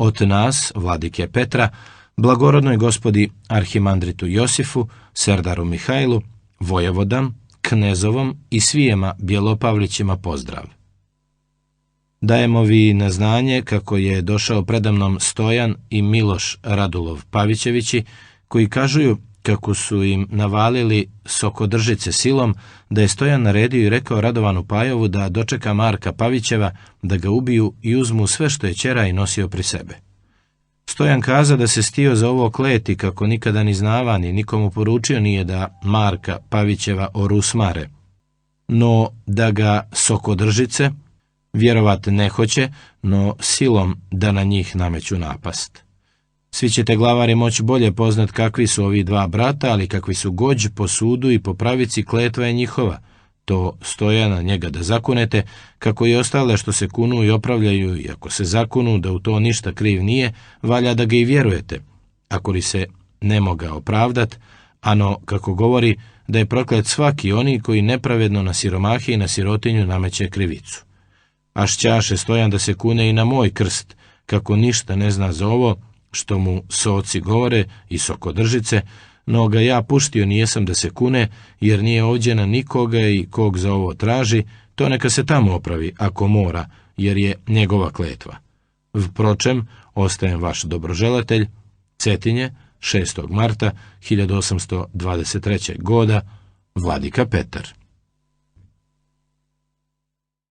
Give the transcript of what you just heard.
od nas, vladike Petra, blagorodnoj gospodi Arhimandritu Josifu, Serdaru Mihajlu, vojevodam, knezovom i svijema Bjelopavlićima pozdrav. Dajemo vi na znanje kako je došao predamnom Stojan i Miloš Radulov Pavićevići, koji kažuju kako su im navalili sokodržice silom, da je Stojan naredio i rekao Radovanu Pajovu da dočeka Marka Pavićeva, da ga ubiju i uzmu sve što je ćera i nosio pri sebe. Stojan kaza da se stio za ovo kleti, kako nikada ni znava ni nikomu poručio nije da Marka Pavićeva orusmare, no da ga sokodržice vjerovat ne hoće, no silom da na njih nameću napast. Svi ćete glavari moći bolje poznat kakvi su ovi dva brata, ali kakvi su gođ po sudu i po pravici kletva je njihova. To Stojana njega da zakunete, kako i ostale što se kunu i opravljaju, i ako se zakunu da u to ništa kriv nije, valja da ga i vjerujete, ako li se ne moga opravdat, ano, kako govori, da je proklet svaki oni koji nepravedno na siromahi i na sirotinju nameće krivicu. Aš ćaše Stojan da se kune i na moj krst, kako ništa ne zna za ovo, što mu soci govore i sokodržice, no ga ja puštio nijesam da se kune, jer nije ovdje na nikoga i kog za ovo traži, to neka se tamo opravi, ako mora, jer je njegova kletva. Vpročem, ostajem vaš dobroželatelj, Cetinje, 6. marta 1823. goda, Vladika Petar.